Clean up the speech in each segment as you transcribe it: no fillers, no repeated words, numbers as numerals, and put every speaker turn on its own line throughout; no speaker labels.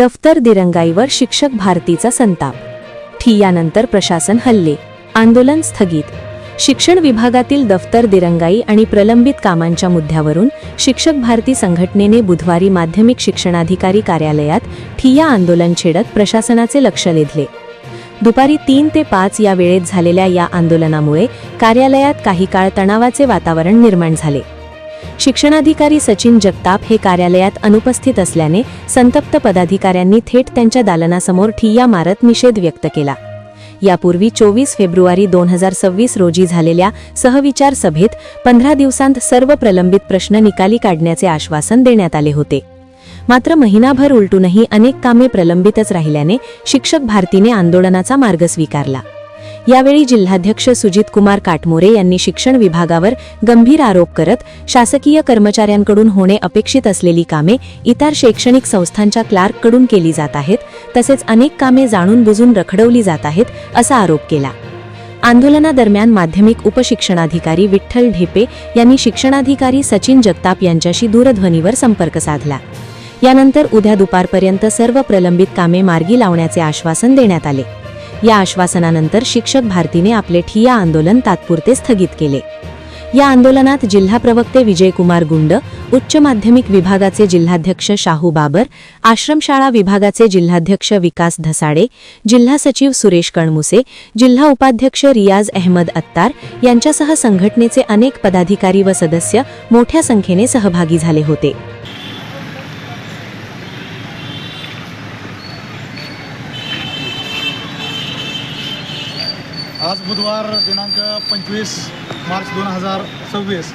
दफ्तर दिरंगाईवर शिक्षक भारतीचा संताप. ठिय्यानंतर प्रशासन हल्ले, आंदोलन स्थगित. शिक्षण विभागातील दफ्तर दिरंगाई आणि प्रलंबित कामांच्या मुद्द्यावरून शिक्षक भारती संघटनेने बुधवारी माध्यमिक शिक्षणाधिकारी कार्यालयात ठिय्या आंदोलन छेडत प्रशासनाचे लक्ष वेधले. दुपारी 3 ते 5 या वेळेत झालेल्या या आंदोलनामुळे कार्यालयात काही काळ तणावाचे वातावरण निर्माण झाले. शिक्षणाधिकारी सचिन जगताप हे कार्यालयात अनुपस्थित असल्याने संतप्त पदाधिकाऱ्यांनी थेट त्यांच्या दालनासमोर ठिय्या मारत निषेध व्यक्त केला. यापूर्वी 24 फेब्रुवारी 2026 रोजी झालेल्या सहविचार सभेत 15 दिवसांत सर्व प्रलंबित प्रश्न निकाली काढण्याचे आश्वासन देण्यात आले होते. मात्र महिनाभर उलटूनही अनेक कामे प्रलंबितच राहिल्याने शिक्षक भारतीने आंदोलनाचा मार्ग स्वीकारला. यावेळी जिल्हाध्यक्ष सुजित कुमार काटमोरे यांनी शिक्षण विभागावर गंभीर आरोप करत शासकीय कर्मचाऱ्यांकडून होणे अपेक्षित असलेली कामे इतर शैक्षणिक संस्थांच्या क्लार्ककडून केली जात आहेत, तसेच अनेक कामे जाणून बुजून रखडवली जात आहेत असा आरोप केला. आंदोलनादरम्यान माध्यमिक उपशिक्षणाधिकारी विठ्ठल ढेपे यांनी शिक्षणाधिकारी सचिन जगताप यांच्याशी दूरध्वनीवर संपर्क साधला. यानंतर उद्या दुपारपर्यंत सर्व प्रलंबित कामे मार्गी लावण्याचे आश्वासन देण्यात आले. या आश्वासनानंतर शिक्षक भारतीने आपले ठिय्या आंदोलन तात्पुरते स्थगित केले. या आंदोलनात जिल्हा प्रवक्ते विजयकुमार गुंड, उच्च माध्यमिक विभागाचे जिल्हाध्यक्ष शाहू बाबर, आश्रमशाळा विभागाचे जिल्हाध्यक्ष विकास धसाडे, जिल्हा सचिव सुरेश कणमुसे, जिल्हा उपाध्यक्ष रियाज अहमद अत्तार यांच्यासह संघटनेचे अनेक पदाधिकारी व सदस्य मोठ्या संख्येने सहभागी झाले होते.
आज बुधवार दिनांक 25 मार्च 2026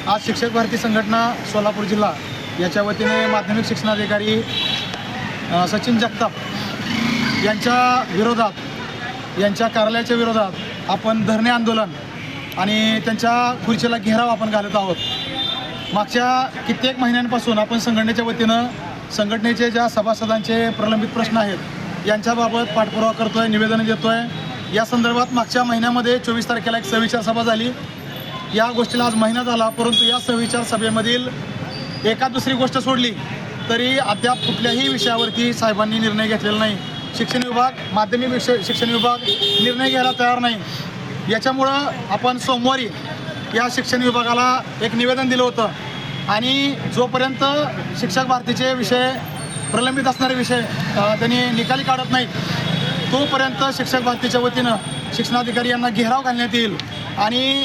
आज शिक्षक भारती संघटना सोलापूर जिल्हा याच्या वतीने माध्यमिक शिक्षणाधिकारी सचिन जगताप यांच्या विरोधात, यांच्या कार्यालयाच्या विरोधात आपण धरणे आंदोलन आणि त्यांच्या खुर्चीला घेराव आपण घालत आहोत. मागच्या कित्येक महिन्यांपासून आपण संघटनेच्या वतीनं संघटनेचे ज्या सभासदांचे प्रलंबित प्रश्न आहेत यांच्याबाबत पाठपुरावा करतोय, निवेदन देतोय. या संदर्भात मागच्या महिन्यामध्ये 24 तारखेला एक सहविचार सभा झाली. या गोष्टीला आज महिना झाला, परंतु या सहविचार सभेमधील एका दुसरी गोष्ट सोडली तरी अद्याप कुठल्याही विषयावरती साहेबांनी निर्णय घेतलेला नाही. शिक्षण विभाग, माध्यमिक शिक्षण विभाग निर्णय घ्यायला तयार नाही. याच्यामुळं आपण सोमवारी या शिक्षण विभागाला एक निवेदन दिलं होतं आणि जोपर्यंत शिक्षक भारतीचे विषय, प्रलंबित असणारे विषय त्यांनी निकाली काढत नाहीत तोपर्यंत शिक्षक भारतीच्या वतीनं शिक्षणाधिकारी यांना घेराव घालण्यात येईल आणि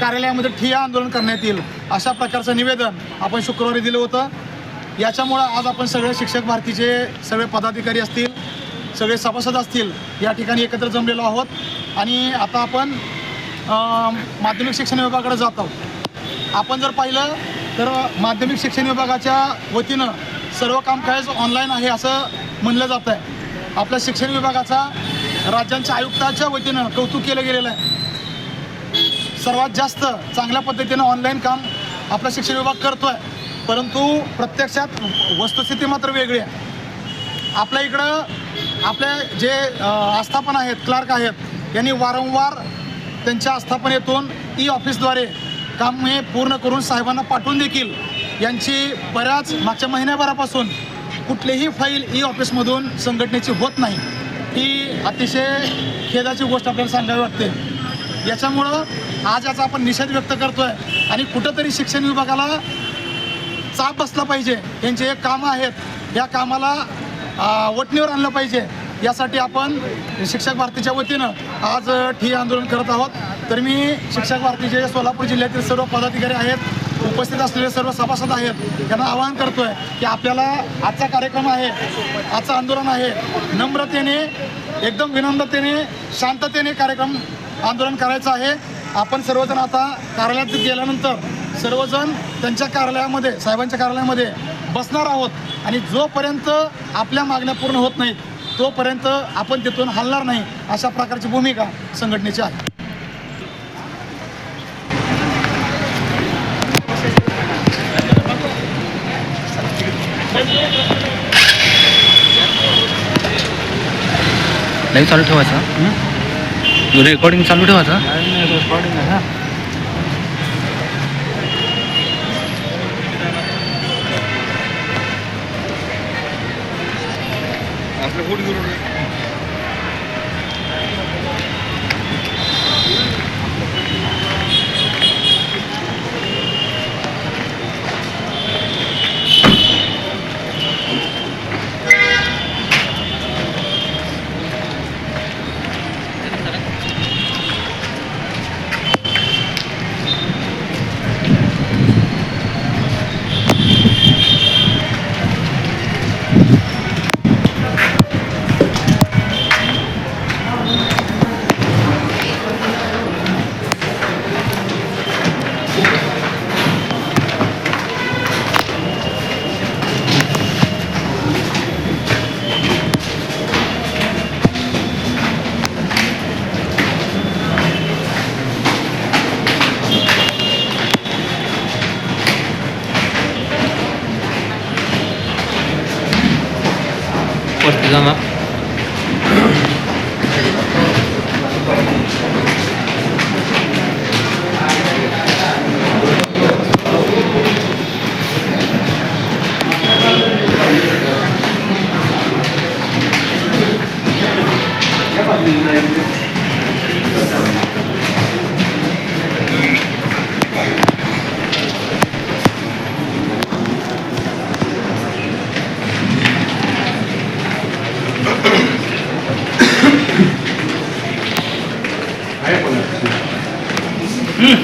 कार्यालयामध्ये ठिय्या आंदोलन करण्यात येईल अशा प्रकारचं निवेदन आपण शुक्रवारी दिलं होतं. याच्यामुळं आज आपण सगळे शिक्षक भारतीचे सगळे पदाधिकारी असतील, सगळे सभासद असतील, या ठिकाणी एकत्र जमलेलो आहोत आणि आता आपण माध्यमिक शिक्षण विभागाकडे जात आहोत. आपण जर पाहिलं तर माध्यमिक शिक्षण विभागाच्या वतीनं सर्व कामकाज ऑनलाईन आहे असं म्हणलं जातं आहे. आपल्या शिक्षण विभागाचा राज्यांच्या आयुक्ताच्या वतीनं कौतुक केलं गेलेलं आहे. सर्वात जास्त चांगल्या पद्धतीनं ऑनलाईन काम आपला शिक्षण विभाग करतो आहे, परंतु प्रत्यक्षात वस्तुस्थिती मात्र वेगळी आहे. आपल्या इकडं आपले जे आस्थापन आहेत, क्लार्क आहेत, यांनी वारंवार त्यांच्या आस्थापनेतून ऑफिसद्वारे काम हे पूर्ण करून साहेबांना पाठवून देखील यांची बऱ्याच मागच्या महिन्याभरापासून कुठलीही फाईल ऑफिसमधून संघटनेची होत नाही. ही अतिशय खेदाची गोष्ट आपल्याला सांगावी वाटते. याच्यामुळं आज याचा आपण निषेध व्यक्त करतो आहे आणि कुठंतरी शिक्षण विभागाला चाप बसला पाहिजे. यांचे एक कामं आहेत, या कामाला वटणीवर आणलं पाहिजे. यासाठी आपण शिक्षक भारतीच्या वतीनं आज ठिय्या आंदोलन करत आहोत. तर मी शिक्षक भारतीचे सोलापूर जिल्ह्यातील सर्व पदाधिकारी आहेत, उपस्थित असलेले सर्व सभासद आहेत, त्यांना आवाहन करतोय की आपल्याला आजचा कार्यक्रम आहे, आजचं आंदोलन आहे, नम्रतेने, एकदम विनम्रतेने, शांततेने कार्यक्रम आंदोलन करायचं आहे. आपण सर्वजण आता कार्यालयात गेल्यानंतर सर्वजण त्यांच्या कार्यालयामध्ये, साहेबांच्या कार्यालयामध्ये बसणार आहोत आणि जोपर्यंत आपल्या मागण्या पूर्ण होत नाहीत तोपर्यंत आपण तिथून हलणार नाही, अशा प्रकारची भूमिका संघटनेची आहे.
नाही चालू ठेवायचा, रेकॉर्डिंग चालू ठेवायचा.
रेकॉर्डिंग आहे ना.
वरती जाणार.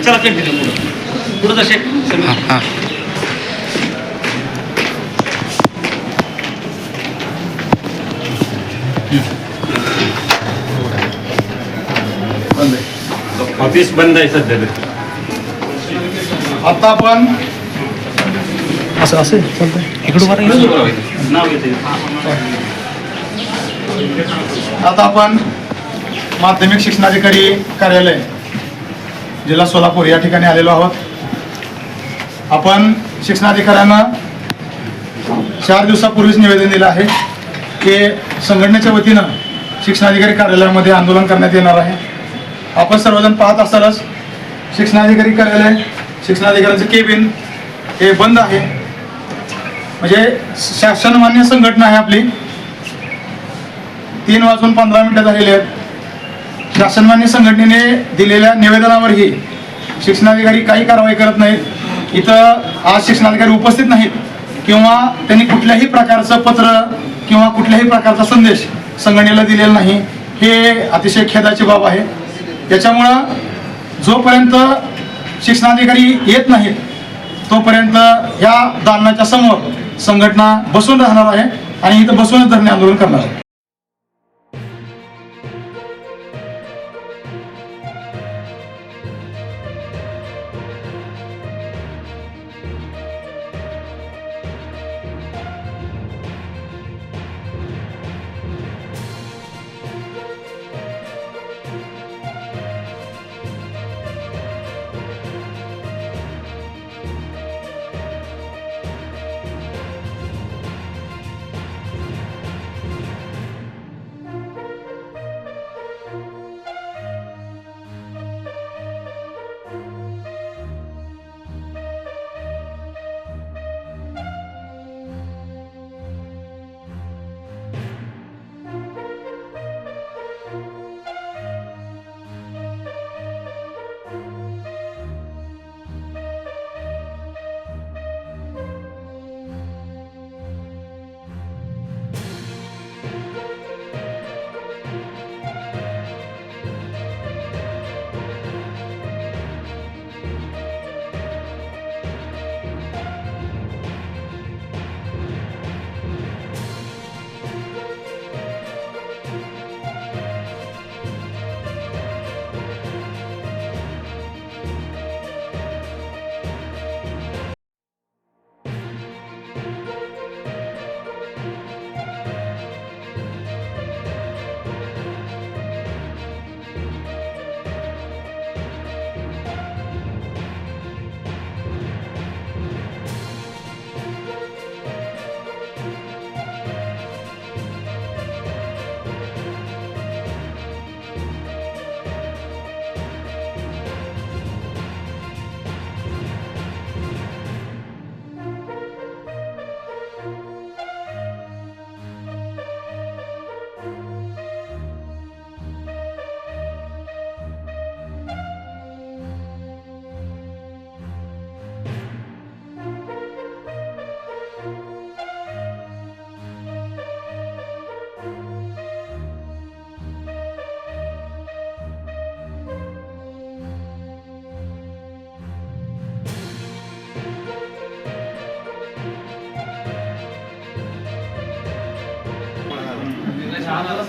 चला कंटिन्यू पुढे जसे हां
ऑफिस बंद आहे सध्या तरी.
आता आपण असं असेल चालतंय
इकडं
नाव येते.
आता आपण माध्यमिक शिक्षणाधिकारी कार्यालय जिल्हा सोलापूर या ठिकाणी आलेलो आहोत. आपण शिक्षणाधिकाऱ्यांना 4 दिवसापूर्वीच निवेदन दिलं आहे की संघटनेच्या वतीनं शिक्षणाधिकारी कार्यालयामध्ये आंदोलन करण्यात येणार आहे. आपण सर्वजण पाहत असालच शिक्षणाधिकारी कार्यालय, शिक्षणाधिकाऱ्यांचं केबिन हे बंद आहे. म्हणजे शासनमान्य संघटना आहे आपली. 3:15 झालेले आहेत. शासनमान्य संघटनेने दिलेल्या निवेदनावरही शिक्षणाधिकारी काही कारवाई करत नाहीत. इथं आज शिक्षणाधिकारी उपस्थित नाहीत किंवा त्यांनी कुठल्याही प्रकारचं पत्र किंवा कुठल्याही प्रकारचा संदेश संघटनेला दिलेला नाही. हे अतिशय खेदाची बाब आहे. त्याच्यामुळं जोपर्यंत शिक्षणाधिकारी येत नाहीत तोपर्यंत ह्या दालनाच्या समोर संघटना बसून राहणार आहे आणि इथं बसूनच धरणे आंदोलन करणार आहे.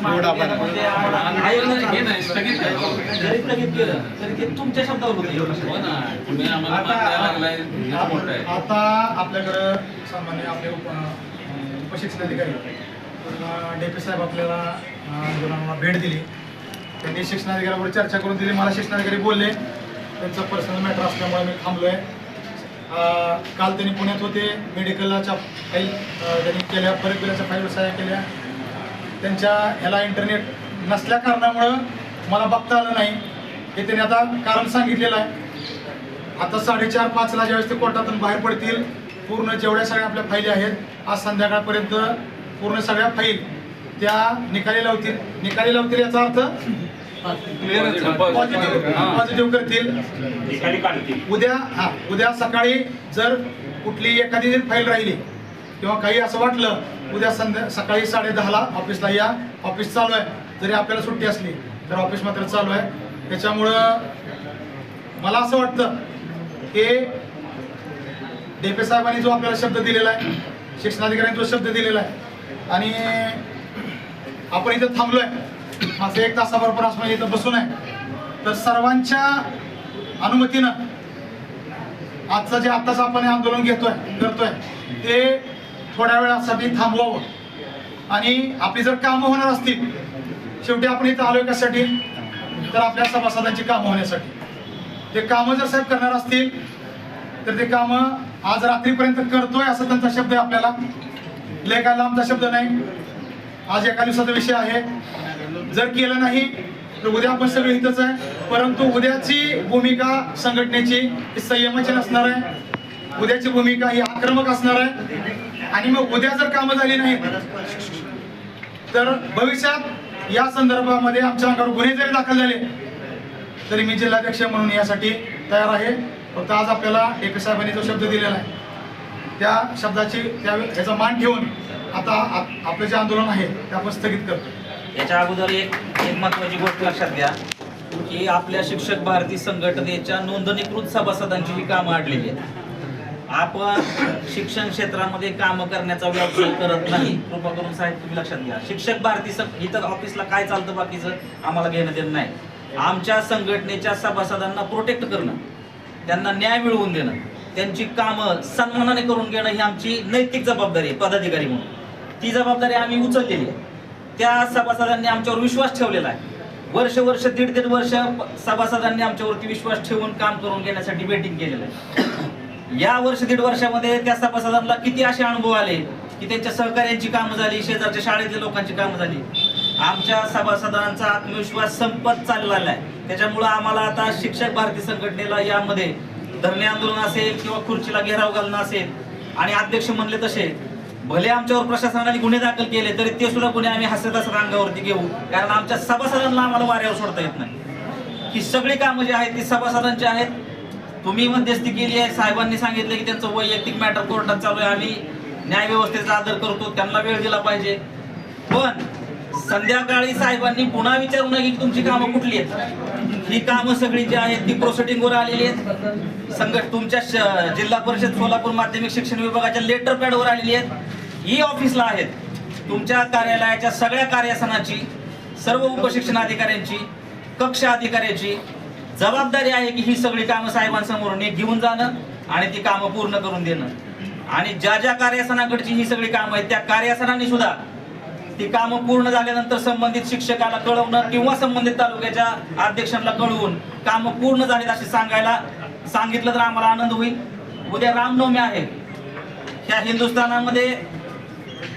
मागणी केल्यामध्ये आम्हाला
हे नाही स्थगित करा.
जरी स्थगित केलं तरी ते तुमच्या शब्दावर होते.
हो ना, तुम्ही आम्हाला मान द्यायला लागलाय, हेच मोठं आहे.
आता आपल्याकडं सामान्य आपले उपशिक्षणाधिकारी डेपी साहेब आपल्याला आंदोलनाला भेट दिली. त्यांनी शिक्षणाधिकाऱ्यावर चर्चा करून दिली. मला शिक्षणाधिकारी बोलले, त्यांचं पर्सनल मॅटर असल्यामुळे मी थांबलो आहे. काल त्यांनी पुण्यात होते, मेडिकलच्या फाईल त्यांनी केल्या, परत बिलाच्या फाईल सह्या केल्या. त्यांच्या ह्याला इंटरनेट नसल्या कारणामुळं मला बघता आलं नाही. हे त्यांनी आता कारण सांगितलेलं आहे. आता 4:30-5ला ज्यावेळेस ते कोर्टातून बाहेर पडतील, पूर्ण जेवढ्या सगळ्या आपल्या फाईली आहेत आज संध्याकाळपर्यंत पूर्ण सगळ्या फाईल त्या निकाली लावतील याचा अर्थ पॉझिटिव्ह करतील.
निकाली काढतील.
उद्या सकाळी जर कुठली एखादी जर फाईल राहिली किंवा काही असं वाटलं, उद्या सकाळी 10:30ला ऑफिसला या. ऑफिस चालू आहे, जरी आपल्याला सुट्टी असली तर ऑफिस मात्र चालू आहे. त्याच्यामुळं मला असं वाटतं की डेपे साहेबांनी जो आपल्याला शब्द दिलेला आहे, शिक्षणाधिकाऱ्यांनी जो शब्द दिलेला आहे, आणि आपण इथं थांबलोय माझं 1 तासाबरोबर असं इथं बसून आहे, तर सर्वांच्या अनुमतीनं आजचं जे आत्ताच आपण आंदोलन करतोय ते थोड्या वेळासाठी थांबवावं. आणि आपली जर कामं होणार असतील, शेवटी आपण इथं आलोय कशासाठी, तर आपल्या सभासदांची कामं होण्यासाठी. ते कामं जर साहेब करणार असतील तर ते कामं आज रात्रीपर्यंत करतोय असं त्यांचा शब्द आहे. आपल्याला लय काय लांबचा शब्द नाही. आज एका दिवसाचा विषय आहे. जर केलं नाही तर उद्या आपण सगळे इथंच आहे. परंतु उद्याची भूमिका संघटनेची ही संयमाची नसणार आहे. उद्याची भूमिका ही आक्रमक असणार आहे. आणि मग उद्या जर कामं झाली नाही तर भविष्यात या संदर्भामध्ये आमच्या अंगावर गुन्हे जरी दाखल झाले तरी मी जिल्हाध्यक्ष म्हणून यासाठी तयार आहे. फक्त आज आपल्याला डेपे साहेबांनी जो शब्द दिलेला आहे त्या शब्दाची याचा मान ठेवून आता आपलं जे आंदोलन आहे ते आपण स्थगित करतो.
याच्या अगोदर एक महत्त्वाची गोष्ट लक्षात घ्या की आपल्या शिक्षक भारती संघटनेच्या नोंदणीकृत सभासदांची ही कामं अडलेली आहेत. आपण शिक्षण क्षेत्रामध्ये कामं करण्याचा व्यवसाय करत नाही. कृपा करून साहेब तुम्ही लक्षात घ्या. शिक्षक भारती इथं ऑफिसला काय चालतं बाकीचं आम्हाला घेणं देणं नाही. आमच्या संघटनेच्या सभासदांना प्रोटेक्ट करणं, त्यांना न्याय मिळवून देणं, त्यांची कामं सन्मानाने करून घेणं ही आमची नैतिक जबाबदारी आहे पदाधिकारी म्हणून. ती जबाबदारी आम्ही उचललेली आहे. त्या सभासदांनी आमच्यावर विश्वास ठेवलेला आहे. वर्ष दीड वर्ष सभासदांनी आमच्यावरती विश्वास ठेवून काम करून घेण्यासाठी वेटिंग केलेलं आहे. या दीड वर्षामध्ये त्या सभासदांना किती असे अनुभव आले की त्यांच्या सहकार्यांची कामं झाली, शेजारच्या शाळेतल्या लोकांची कामं झाली. आमच्या सभासदांचा आत्मविश्वास संपत चाललेला आहे. त्याच्यामुळं आम्हाला आता शिक्षक भारती संघटनेला यामध्ये धरणे आंदोलन असेल किंवा खुर्चीला घेराव घालणं असेल, आणि अध्यक्ष म्हणले तसे भले आमच्यावर प्रशासनाने गुन्हे दाखल केले तरी ते सुद्धा गुन्हे आम्ही हसत अंगावरती घेऊ. कारण आमच्या सभासदांना आम्हाला वाऱ्यावर सोडता येत नाही. ही सगळी कामं जी आहेत ती सभासदांची आहेत. तुम्ही मध्यस्थी केली आहे. साहेबांनी सांगितलं की त्यांचं वैयक्तिक मॅटर कोर्टात चालू आहे. आम्ही न्याय व्यवस्थेचा आदर करतो, त्यांना वेळ दिला पाहिजे. पण संध्याकाळी साहेबांनी पुन्हा विचारू नये की तुमची कामं कुठली आहेत. ही कामं सगळी जी आहेत ती प्रोसिडिंगवर आलेली आहेत. तुमच्या जिल्हा परिषद सोलापूर माध्यमिक शिक्षण विभागाच्या लेटर पॅडवर आलेली आहेत. ही ऑफिसला आहेत. तुमच्या कार्यालयाच्या सगळ्या कार्यासनाची, सर्व उपशिक्षणाधिकाऱ्यांची, कक्ष अधिकाऱ्याची जबाबदारी आहे की ही सगळी कामं साहेबांसमोर घेऊन जाणं आणि ती कामं पूर्ण करून देणं. आणि ज्या ज्या कार्यासनाकडची ही सगळी कामं आहेत त्या कार्यासनांनी सुद्धा ती कामं पूर्ण झाल्यानंतर संबंधित शिक्षकाला कळवणं किंवा संबंधित तालुक्याच्या अध्यक्षांना कळवून कामं पूर्ण झालीत असे सांगितलं तर आम्हाला आनंद होईल. उद्या रामनवमी आहे. ह्या हिंदुस्थानामध्ये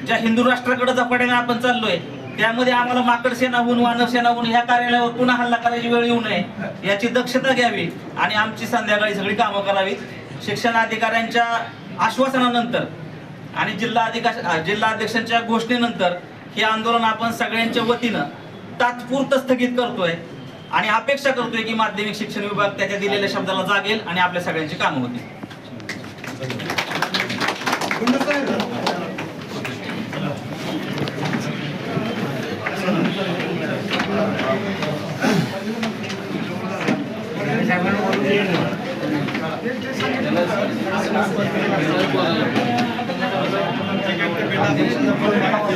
ज्या हिंदू राष्ट्राकडे झपाट्याने आपण चाललोय त्यामध्ये आम्हाला माकड सेनाहून, वानर सेनाहून ह्या कार्यालयावर पुन्हा हल्ला करायची वेळ येऊ नये याची दक्षता घ्यावी आणि आमची संध्याकाळी सगळी कामं करावीत. शिक्षणाधिकाऱ्यांच्या आश्वासनानंतर आणि जिल्हाध्यक्षांच्या घोषणेनंतर हे आंदोलन आपण सगळ्यांच्या वतीनं तात्पुरतं स्थगित करतोय आणि अपेक्षा करतोय की माध्यमिक शिक्षण विभाग त्याच्या दिलेल्या शब्दाला जागेल आणि आपल्या सगळ्यांची कामं होतील.
त्याला